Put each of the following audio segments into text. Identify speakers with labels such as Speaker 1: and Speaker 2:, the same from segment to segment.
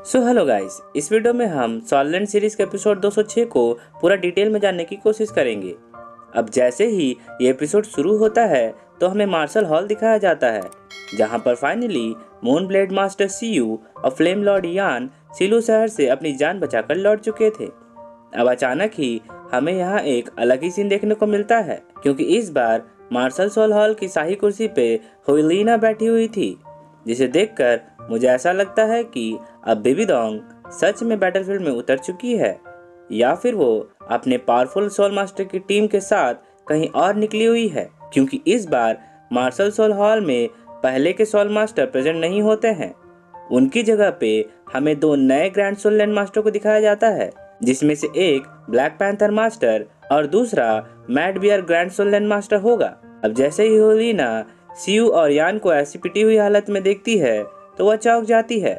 Speaker 1: So hello guys, इस video में हम सॉल्वेंट सीरीज के एपिसोड 206 को पूरा डिटेल में जानने की कोशिश करेंगे। अब जैसे ही ये एपिसोड शुरू होता है तो हमें मार्शल हॉल दिखाया जाता है, जहां पर फाइनली मून ब्लेड मास्टर सीयू और फ्लेम लॉर्ड यान सिलू शहर से अपनी जान बचाकर लौट चुके थे। अब अचानक ही हमें यहाँ एक अलग ही सीन देखने को मिलता है, क्योंकि इस बार मार्शल सोल हॉल की शाही कुर्सी पे हुईलीना बैठी हुई थी, जिसे देखकर मुझे ऐसा लगता है कि अब बेबी डोंग सच में बैटलफील्ड में उतर चुकी है, या फिर वो अपने पावरफुल सोल मास्टर की टीम के साथ कहीं और निकली हुई है। क्योंकि इस बार मार्शल सोल हॉल में पहले के सोल मास्टर प्रेजेंट नहीं होते हैं। उनकी जगह पे हमें दो नए ग्रैंड सोल लैंड मास्टर को दिखाया जाता है, जिसमें से एक ब्लैक पैंथर मास्टर और दूसरा mad bear grand soul land master होगा। अब जैसे ही होलीना सीयू और यान को ऐसी पिटी हुई हालत में देखती है तो वह चौंक जाती है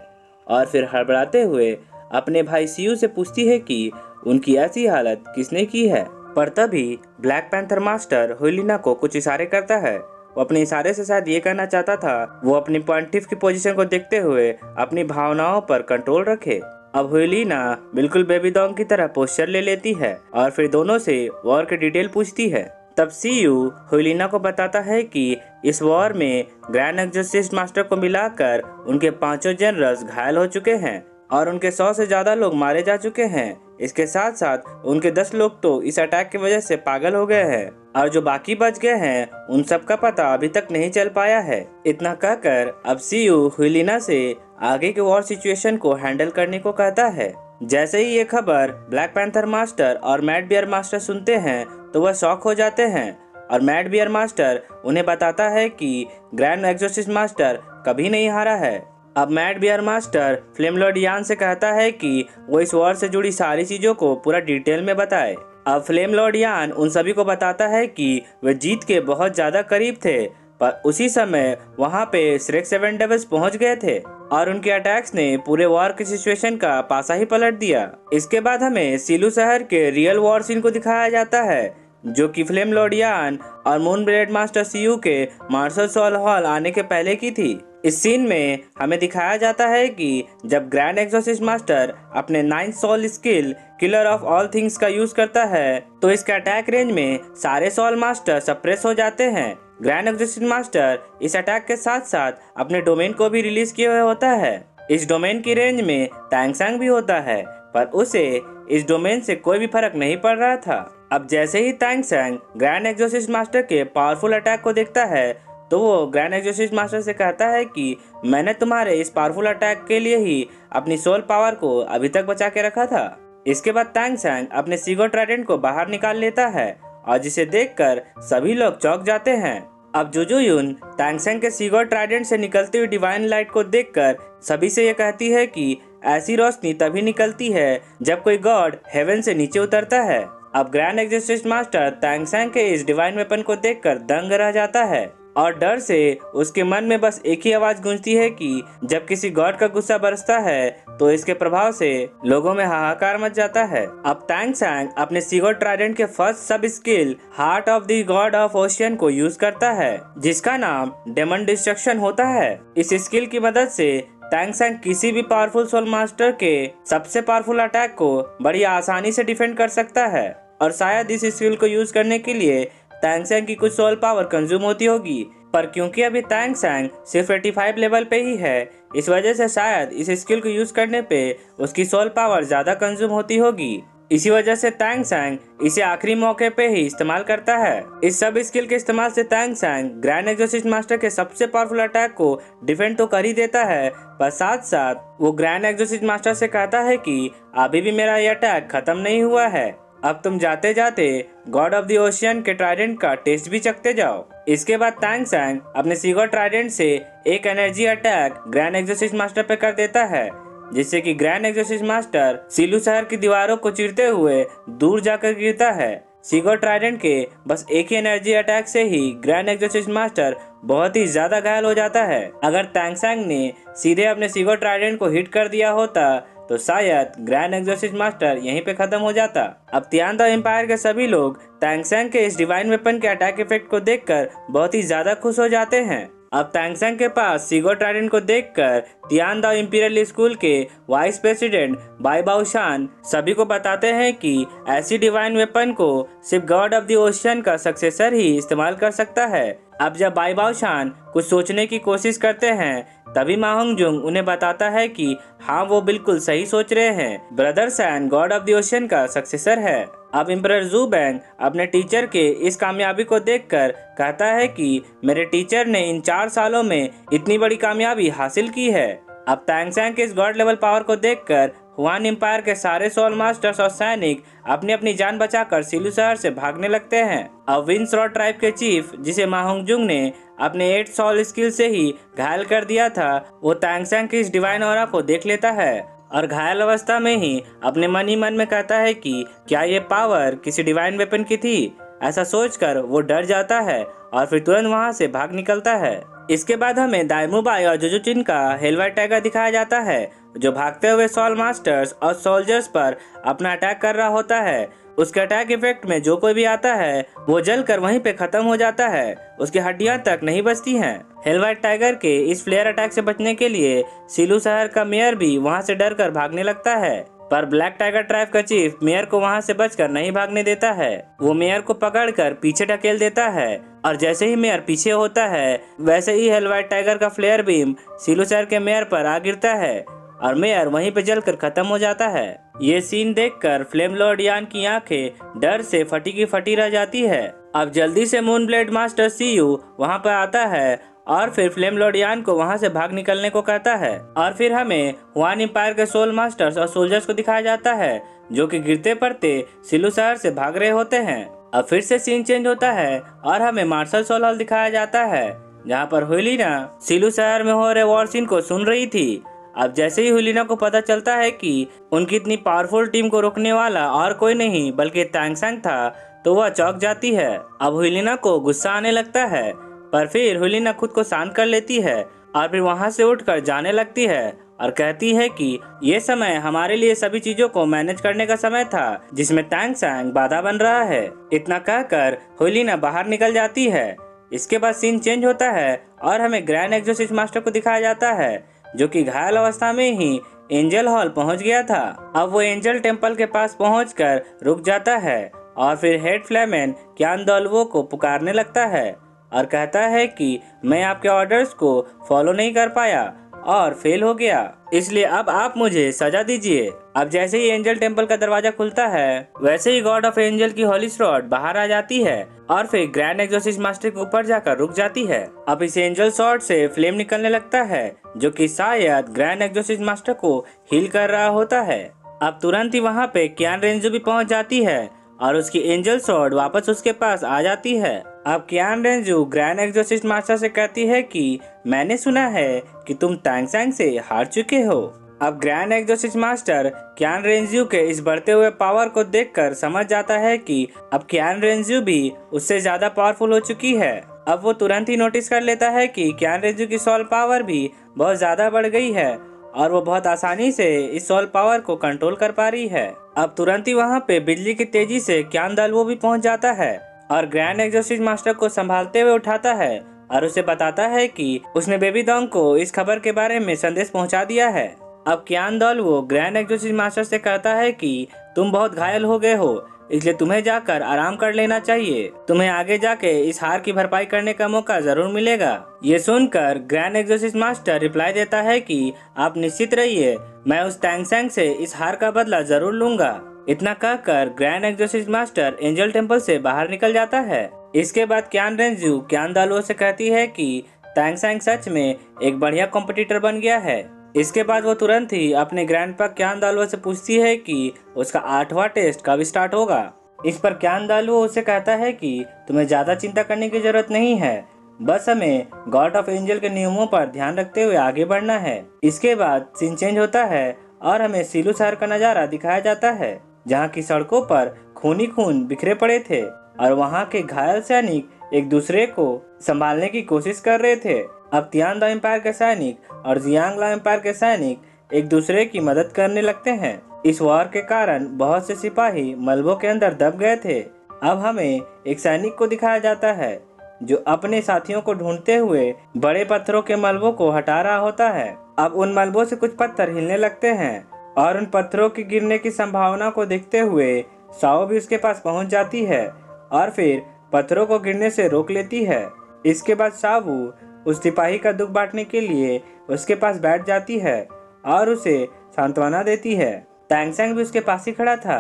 Speaker 1: और फिर हड़बड़ाते हुए अपने भाई सीयू से पूछती है कि उनकी ऐसी हालत किसने की है। पर तभी ब्लैक पैंथर मास्टर होलीना को कुछ इशारे करता है। वो अपने इशारे से शायद ये कहना चाहता था वो अपनी पॉइंटिफ की पोजीशन को देखते हुए अपनी भावनाओं पर कंट्रोल रखे। अब होलीना बिल्कुल बेबी डॉग की तरह पोस्चर ले लेती है और फिर दोनों से वॉर की डिटेल पूछती है। तब सीयू होलीना को बताता है कि इस वॉर में ग्रैंड एक्सोर्सिस्ट मास्टर को मिलाकर उनके पांचों जनरल्स घायल हो चुके हैं और उनके 100 से ज्यादा लोग मारे जा चुके हैं। इसके साथ साथ उनके 10 लोग तो इस अटैक की वजह से पागल हो गए हैं और जो बाकी बच गए हैं उन सब का पता अभी तक नहीं चल पाया है। इतना कहकर अब सीयू होलीना से आगे के वॉर सिचुएशन को हैंडल करने को कहता है। जैसे ही ये खबर ब्लैक पैंथर मास्टर और मैड बियर मास्टर सुनते हैं तो वह शॉक हो जाते हैं और मैड बियर मास्टर उन्हें बताता है कि ग्रैंड एक्सोर्सिस्ट मास्टर कभी नहीं हारा है। अब mad bear master flame lord Yan से कहता है कि वो इस वॉर से जुड़ी सारी चीजों को पूरा डिटेल में बताए। अब फ्लेम लॉर्ड यान उन सभी को बताता है कि वे जीत के बहुत ज्यादा करीब थे, पर उसी समय वहां पे श्रेक 7 डेविल्स पहुंच गए थे और उनके अटैक्स ने पूरे वॉर की सिचुएशन का पासा ही पलट दिया। इसके बाद हमें सिलू शहर के रियल वॉर सीन को दिखाया जाता है, जो कि फ्लेम लॉर्ड यान और मून ब्लेड मास्टर सीयू के मार्शल सोल हॉल आने के पहले की थी। इस सीन में हमें दिखाया जाता है कि जब ग्रैंड एक्सोर्सिस्ट मास्टर अपने 9th soul skill killer of all things का यूज करता है तो इसके अटैक रेंज में सारे सोल मास्टर सप्रेस हो जाते हैं। ग्रैंड एक्सोर्सिस्ट मास्टर इस अटैक के साथ साथ अपने डोमेन को भी रिलीज किए हुए होता है। इस डोमेन की रेंज में टैंगसंग भी होता है, पर उसे इस डोमेन से कोई भी फर्क नहीं पड़ रहा था। अब जैसे ही टैंगसंग ग्रैंड एक्सोर्सिस्ट मास्टर के पावरफुल अटैक को देखता है तो वो ग्रैंड एक्सोर्सिस्ट मास्टर से कहता है कि मैंने तुम्हारे इस पावरफुल अटैक के लिए ही अपनी सोल पावर को अभी तक बचा के रखा था। इसके बाद टैंगसंग अपने सीगो ट्राइडेंट को बाहर निकाल लेता है और जिसे देखकर सभी लोग चौंक जाते हैं। अब जुजुयुन टैंगसंग के सीगो ट्राइडेंट से निकलती हुई डिवाइन लाइट को देखकर सभी से ये कहती है कि ऐसी रोशनी तभी निकलती है जब कोई गॉड हेवन से नीचे उतरता है। अब ग्रैंड एक्सोर्सिस्ट मास्टर टैंगसंग के इस डिवाइन वेपन को देखकर दंग रह जाता है और डर से उसके मन में बस एक ही आवाज गूंजती है कि जब किसी गॉड का गुस्सा बरसता है तो इसके प्रभाव से लोगों में हाहाकार मच जाता है। अब टैंगसंग अपने सीगो ट्राइडेंट के फर्स्ट सब skill heart of the God of ocean को यूज करता है, जिसका नाम डेमन डिस्ट्रक्शन होता है। इस स्किल की मदद से टैंगसंग किसी भी पावरफुल सोल मास्टर के सबसे पावरफुल अटैक को बड़ी आसानी से डिफेंड कर सकता है और शायद इस स्किल को यूज करने के लिए टैंगसंग की कुछ सोल पावर कंज्यूम होती होगी, पर क्योंकि अभी टैंगसंग सिर्फ 85 लेवल पे ही है, इस वजह से शायद इस स्किल को यूज करने पे उसकी सोल पावर ज्यादा कंज्यूम होती होगी। इसी वजह से टैंगसंग इसे आखिरी मौके पे ही इस्तेमाल करता है। इस सब स्किल के इस्तेमाल से टैंगसंग ग्रैंड एक्सोर्सिस्ट मास्टर के सबसे पावरफुल अटैक को डिफेंड तो कर ही देता है, पर साथ साथ वो ग्रैंड एक्सोर्सिस्ट मास्टर से कहता है कि अभी भी मेरा ये अटैक खत्म नहीं हुआ है, अब तुम जाते जाते गॉड ऑफ द ओशियन के ट्राइडेंट का टेस्ट भी चखते जाओ। इसके बाद टैंगसंग अपने सीगो ट्राइडेंट से एक एनर्जी अटैक ग्रैंड एक्सोर्सिस्ट मास्टर पे कर देता है, जिससे कि ग्रैंड एक्सोर्सिस्ट मास्टर सिलू शहर की दीवारों को चीरते हुए दूर जाकर गिरता है। सीगो ट्राइडेंट के बस एक ही एनर्जी अटैक से ही ग्रैंड एक्सोर्सिस्ट मास्टर बहुत ही ज्यादा घायल हो जाता है। अगर टैंगसंग ने सीधे अपने सीगो ट्राइडेंट को हिट कर दिया होता तो शायद ग्रैंड एक्सोर्सिस्ट मास्टर यहीं पे खत्म हो जाता। अब तियान द एम्पायर के सभी लोग टैंगसंग के इस डिवाइन वेपन के अटैक इफेक्ट को देखकर बहुत ही ज्यादा खुश हो जाते हैं। अब तांगसेंग के पास सीगो ट्राइडेंट को देखकर तियानदाओ इंपीरियल स्कूल के वाइस प्रेसिडेंट बाई बाओशान सभी को बताते हैं कि ऐसी डिवाइन वेपन को सिर्फ गॉड ऑफ द ओशियन का सक्सेसर ही इस्तेमाल कर सकता है। अब जब बाई बाओशान कुछ सोचने की कोशिश करते हैं तभी मा होंगजुंग उन्हें बताता है कि हाँ वो बिल्कुल सही सोच रहे हैं, brother San God of the ocean का सक्सेसर है। अब एम्परर जू बैंग अपने टीचर के इस कामयाबी को देखकर कहता है कि मेरे टीचर ने इन 4 सालों में इतनी बड़ी कामयाबी हासिल की है। अब तांगसेंग के इस गॉड लेवल पावर को देखकर हुआन एम्पायर के सारे सोल मास्टर्स और सैनिक अपनी अपनी जान बचाकर सिलू शहर से भागने लगते हैं। अब विंस रॉड ट्राइब के चीफ जिसे मा होंगजुंग ने अपने 8 सोल स्किल से ही घायल कर दिया था, वो तांगसेंग की इस डिवाइन ऑरा को देख लेता है और घायल अवस्था में ही अपने मन ही मन में कहता है कि क्या ये पावर किसी डिवाइन वेपन की थी। ऐसा सोचकर वो डर जाता है और फिर तुरंत वहाँ से भाग निकलता है। इसके बाद हमें दाइमुबाई और जुजुचिन का हेलवाइट टाइगर दिखाया जाता है जो भागते हुए सोल मास्टर्स और सोल्जर्स पर अपना अटैक कर रहा होता है। उसके अटैक इफेक्ट में जो कोई भी आता है वो जलकर वहीं पे खत्म हो जाता है, उसकी हड्डियां तक नहीं बचती हैं। हेलवाइट टाइगर के इस फ्लेयर अटैक से बचने के लिए सिलू शहर का मेयर भी वहां से डरकर भागने लगता है, पर ब्लैक टाइगर ट्राइब का चीफ मेयर को वहां से बचकर नहीं भागने देता है। वो मेयर को पकड़कर पीछे ढकेल देता है और जैसे ही मेयर पीछे होता है वैसे ही हेलवाइट टाइगर का फ्लेयर बीम सिलू शहर के मेयर पर आ गिरता है और मेयर वहीं पे जलकर खत्म हो जाता है। ये सीन देखकर फ्लेम लॉर्ड यान की आंखें डर से फटी की फटी रह जाती है। अब जल्दी से मून ब्लेड मास्टर सीयू वहां पर आता है और फिर फ्लेम लॉर्ड यान को वहां से भाग निकलने को कहता है और फिर हमें हुआन एम्पायर के सोल मास्टर्स और सोल्जर्स को दिखाया जाता है जो कि गिरते पड़ते सिलू शहर से भाग रहे होते हैं। अब फिर से सीन चेंज होता है और हमें मार्शल सोल हॉल दिखाया जाता है जहाँ पर हुलिना सिलू शहर में हो रहे वॉर सीन को सुन रही थी। अब जैसे ही हुलिना को पता चलता है कि उनकी इतनी पावरफुल टीम को रोकने वाला और कोई नहीं बल्कि तांगसेंग था तो वह चौंक जाती है। अब हुलिना को गुस्सा आने लगता है पर फिर हुलिना खुद को शांत कर लेती है और फिर वहां से उठकर जाने लगती है और कहती है कि ये समय हमारे लिए सभी चीजों को मैनेज करने का समय था जिसमें तांगसेंग बाधा बन रहा है। इतना कहकर हुलिना बाहर निकल जाती है। इसके बाद सीन चेंज होता है और हमें ग्रैंड एक्सोर्सिस्ट मास्टर को दिखाया जाता है जो कि घायल अवस्था में ही एंजल हॉल पहुंच गया था। अब वो एंजल टेम्पल के पास पहुंचकर रुक जाता है और फिर हेड फ्लेमेन क्यान दलवो को पुकारने लगता है और कहता है कि मैं आपके ऑर्डर्स को फॉलो नहीं कर पाया और फेल हो गया, इसलिए अब आप मुझे सजा दीजिए। अब जैसे ही एंजल टेम्पल का दरवाजा खुलता है वैसे ही गॉड ऑफ एंजल की होली स्वॉर्ड बाहर आ जाती है और फिर ग्रैंड एक्सोर्सिस्ट मास्टर के ऊपर जाकर रुक जाती है। अब इस एंजल स्वॉर्ड से फ्लेम निकलने लगता है जो कि शायद ग्रैंड एक्सोर्सिस्ट मास्टर को हील कर रहा होता है। अब तुरंत ही वहाँ पे क्यान रेंजू भी पहुँच जाती है और उसकी एंजल स्वॉर्ड वापस उसके पास आ जाती है। अब क्यान रेंजू ग्रैंड एक्सोर्सिस्ट मास्टर से कहती है कि मैंने सुना है कि तुम तांगसेंग से हार चुके हो। अब ग्रैंड एक्सोर्सिस्ट मास्टर क्यान रेंजू के इस बढ़ते हुए पावर को देखकर समझ जाता है कि अब क्यान रेंजू भी उससे ज्यादा पावरफुल हो चुकी है। अब वो तुरंत ही नोटिस कर लेता है कि क्यान रेंजू की सोल पावर भी बहुत ज्यादा बढ़ गई है और वो बहुत आसानी से इस सोल पावर को कंट्रोल कर पा रही है। अब तुरंत ही वहाँ पे बिजली की तेजी से क्यान दलवो भी पहुँच जाता है और ग्रैंड एक्सोर्सिस्ट मास्टर को संभालते हुए उठाता है और उसे बताता है कि उसने बेबी डोंग को इस खबर के बारे में संदेश पहुंचा दिया है। अब क्यान दलवो ग्रैंड एक्सोर्सिस्ट मास्टर से कहता है कि तुम बहुत घायल हो गए हो, इसलिए तुम्हें जाकर आराम कर लेना चाहिए, तुम्हें आगे जाके इस हार की भरपाई करने का मौका जरूर मिलेगा। ये सुनकर ग्रैंड एक्सोर्सिस्ट मास्टर रिप्लाई देता है कि आप निश्चित रहिए, मैं उस तांगसेंग से इस हार का बदला जरूर लूंगा। इतना कहकर ग्रैंड एक्सोर्सिस्ट मास्टर एंजल टेम्पल से बाहर निकल जाता है। इसके बाद क्यान रेंजू क्यान दलवो से कहती है कि तांगसेंग सच में एक बढ़िया कॉम्पिटिटर बन गया है। इसके बाद वो तुरंत ही अपने ग्रैंडपा क्यान दलवो से पूछती है कि उसका 8वां टेस्ट कब स्टार्ट होगा। इस पर क्यान दलवो उसे कहता है कि तुम्हें ज्यादा चिंता करने की जरूरत नहीं है, बस हमें गॉड ऑफ एंजल के नियमों पर ध्यान रखते हुए आगे बढ़ना है। इसके बाद सीन चेंज होता है और हमें सिलू शहर का नजारा दिखाया जाता है जहाँ की सड़कों पर खूनी खून बिखरे पड़े थे और वहाँ के घायल सैनिक एक दूसरे को संभालने की कोशिश कर रहे थे। अब तियानदाओ एम्पायर के सैनिक और जियांगला एम्पायर के सैनिक एक दूसरे की मदद करने लगते हैं। इस वॉर के कारण बहुत से सिपाही मलबों के अंदर दब गए थे। अब हमें एक सैनिक को दिखाया जाता है जो अपने साथियों को ढूंढते हुए बड़े पत्थरों के मलबों को हटा रहा होता है। अब उन मलबों से कुछ पत्थर हिलने लगते हैं और उन पत्थरों के गिरने की संभावना को देखते हुए साओ भी उसके पास पहुंच जाती है और फिर पत्थरों को गिरने से रोक लेती है। इसके बाद सावू उस सिपाही का दुख बांटने के लिए उसके पास बैठ जाती है और उसे सांत्वना देती है। तैंगसेंग भी उसके पास ही खड़ा था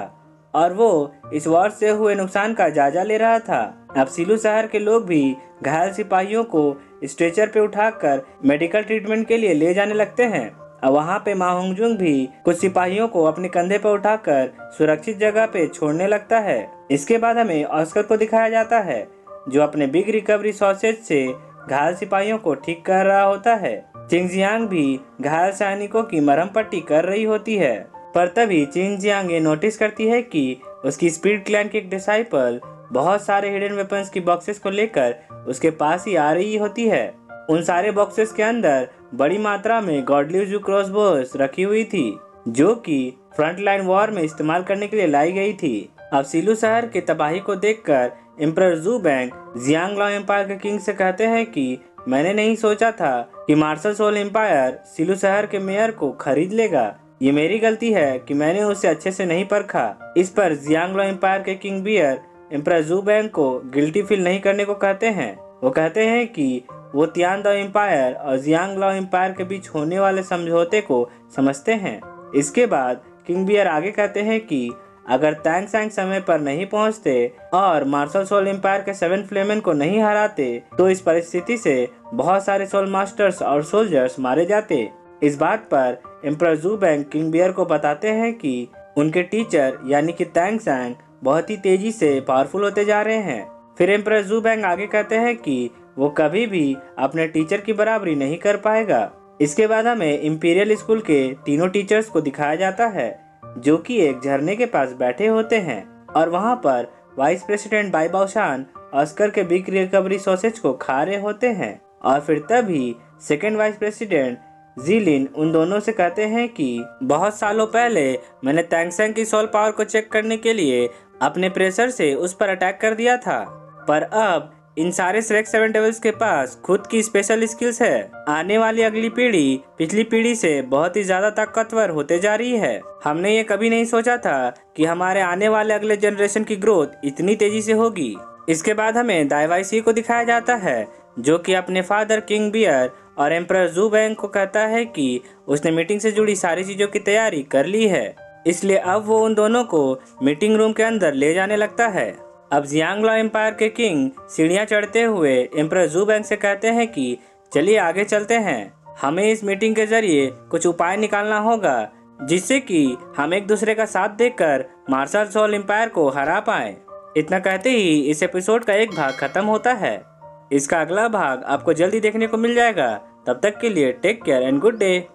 Speaker 1: और वो इस वॉर से हुए नुकसान का जायजा ले रहा था। अब सिलू शहर के लोग भी घायल सिपाहियों को स्ट्रेचर पे उठाकर मेडिकल ट्रीटमेंट के लिए ले जाने लगते हैं। अब वहाँ पे मा होंगजुंग भी कुछ सिपाहियों को अपने कंधे पर उठाकर सुरक्षित जगह पे छोड़ने लगता है। इसके बाद हमें ऑस्कर को दिखाया जाता है जो अपने बिग रिकवरी सॉसेज से घायल सिपाहियों को ठीक कर रहा होता है। चिंगजियांग भी घायल सैनिकों की मरहम पट्टी कर रही होती है, पर तभी चिंगजियांग ये नोटिस करती है कि उसकी स्पीड क्लैन की एक डिसाइपल बहुत सारे हिडन वेपन्स की बॉक्सेस को लेकर उसके पास ही आ रही होती है। उन सारे बॉक्सेस के अंदर बड़ी मात्रा में गॉडलिव क्रॉसबोस रखी हुई थी जो कि फ्रंट लाइन वॉर में इस्तेमाल करने के लिए लाई गई थी। अब सिलू शहर की तबाही को देखकर एम्परर जू बैंग जियांगलाओ एम्पायर के किंग से कहते हैं कि मैंने नहीं सोचा था कि मार्शल सोल एम्पायर सिलू शहर के मेयर को खरीद लेगा। ये मेरी गलती है कि मैंने उसे अच्छे से नहीं परखा। इस पर जियांगलाओ एम्पायर के किंग बियर एम्परर जू बैंग को गिल्टी फील नहीं करने को कहते हैं। वो कहते हैं कि वो तियानदाओ एम्पायर और जियांगलाओ एम्पायर के बीच होने वाले समझौते को समझते हैं। इसके बाद किंग बियर आगे कहते हैं कि अगर तैंगसेंग समय पर नहीं पहुंचते और मार्शल सोल एम्पायर के 7 फ्लेमेन को नहीं हराते तो इस परिस्थिति से बहुत सारे सोल मास्टर्स और सोल्जर्स मारे जाते। इस बात पर एम्परर जू बैंग किंग बियर को बताते हैं कि उनके टीचर यानी कि तैंगसेंग बहुत ही तेजी से पावरफुल होते जा रहे हैं। फिर एम्परर जू बैंग आगे कहते हैं कि वो कभी भी अपने टीचर की बराबरी नहीं कर पाएगा। इसके बाद हमें इंपीरियल स्कूल के तीनों टीचर्स को दिखाया जाता है जो कि एक झरने के पास बैठे होते हैं और वहां पर वाइस प्रेसिडेंट बाई बाओशान ऑस्कर के बिग रिकवरी सॉसेज को खा रहे होते हैं। और फिर तभी सेकेंड वाइस प्रेसिडेंट जीलिन उन दोनों से कहते हैं कि बहुत सालों पहले मैंने तैंगसेंग की सोल पावर को चेक करने के लिए अपने प्रेशर से उस पर अटैक कर दिया था, पर अब इन सारे श्रेक 7 डेविल्स के पास खुद की स्पेशल स्किल्स है। आने वाली अगली पीढ़ी पिछली पीढ़ी से बहुत ही ज्यादा ताकतवर होते जा रही है। हमने ये कभी नहीं सोचा था कि हमारे आने वाले अगले जनरेशन की ग्रोथ इतनी तेजी से होगी। इसके बाद हमें दाइवाई को दिखाया जाता है जो कि अपने फादर किंग बियर और एम्परर जू बैंग को कहता है कि उसने मीटिंग से जुड़ी सारी चीजों की तैयारी कर ली है, इसलिए अब वो उन दोनों को मीटिंग रूम के अंदर ले जाने लगता है। अब जियांगलाओ एम्पायर के किंग सीढ़ियां चढ़ते हुए एम्परर जू बैंग से कहते हैं कि चलिए आगे चलते हैं, हमें इस मीटिंग के जरिए कुछ उपाय निकालना होगा जिससे कि हम एक दूसरे का साथ देकर मार्शल सोल एम्पायर को हरा पाए। इतना कहते ही इस एपिसोड का एक भाग खत्म होता है। इसका अगला भाग आपको जल्दी देखने को मिल जाएगा। तब तक के लिए take care and good day.